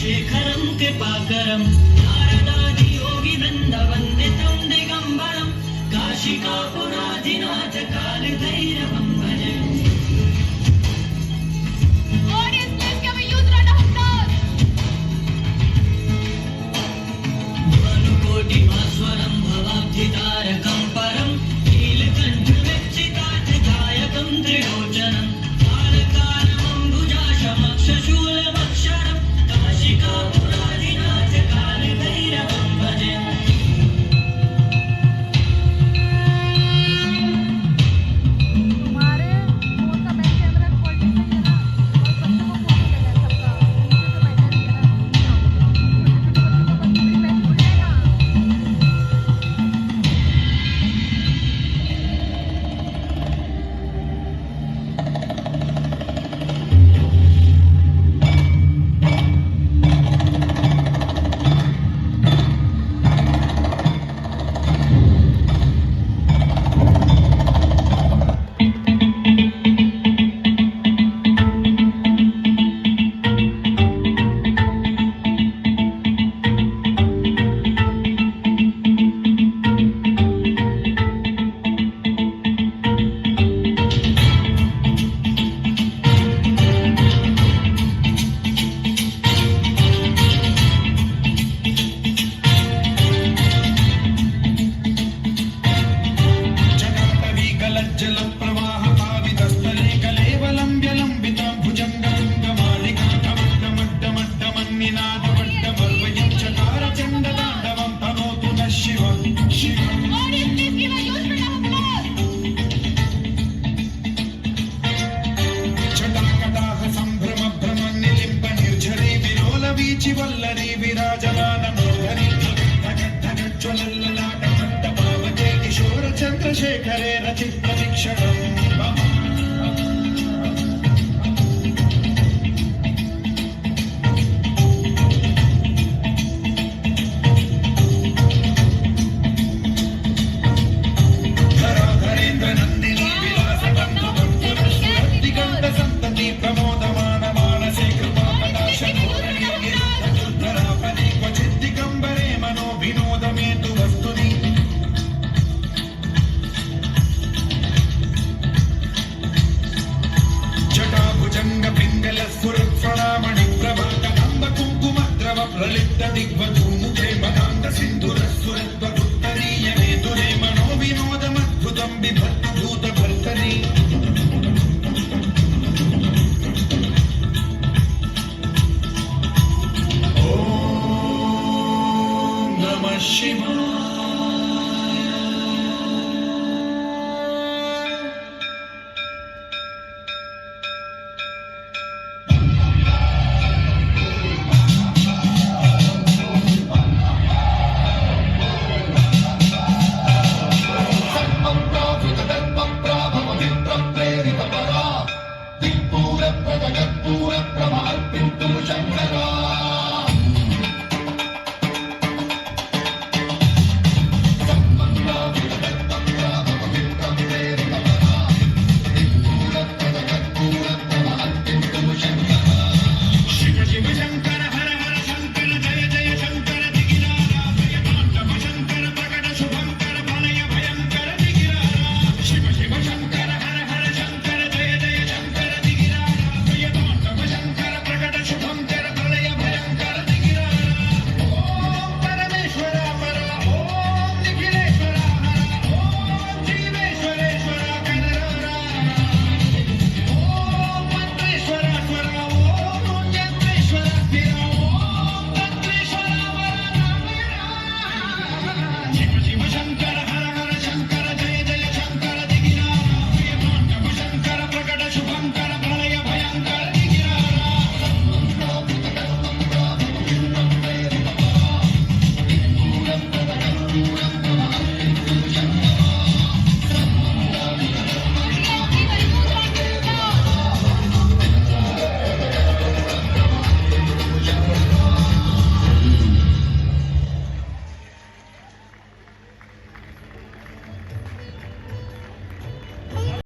शेखरं कृपाकरं नारदादियोगिवृन्दवन्दितं दिगम्बरं काशिकापुराधिनाथ कालभैरवं भजे। Audience, please give a huge round of applause. ध्वनुकोटिभास्वरं भवाब्धितारकं परं नीलकण्ठविच्चितार्थदायकं त्रिलोचनं कालकालमम्बुजाशमक्षशूलमक्षरं काशिकापुराधिनाथ कालभैरवं भजे। तुम्हारे फोन का बैक कैमरा की क्वालिटी सही है ना, और बच्चों को फोटो लेना है सबका, नीचे से बैठा नहीं है ना, छोटे छोटे बच्चों का बस पूरी बैच उड़ जाएगा। जलप्रवाहपावितस्थले कलेवलं व्यलम्बितां भुजङ्गलिङ्गमालिकां चकारचण्डताण्डवं तनोतु नः शिवं शिवम्। Audience, please give a huge round of applause. जटाकटाह सम्भ्रम भ्रमन्निलिम्ब निर्झरे विलोलवीचि Vallari विराजमानमोहरी ज्वलल्ललाटमण्डपावते किशोर चन्द्रशेखरे रचिप्रतिक्षणम्। धराधरेन्द्र नन्दिनी विलासबन्धु दिगन्त सन्तति प्रमोदमान मानसे कृपाकटाक्षधोरणी गिरिधरापदे क्वचित् दिगम्बरे मनो विनोदमेतु वस्तुनि। जटाभुजङ्ग पिङ्गल स्फुरत्फणामणि प्रभाकदम्ब कुङ्कुमद्रव प्रलिप्त दिग्वधूमुखे मदान्त सिन्धुरस्फुरद्वधू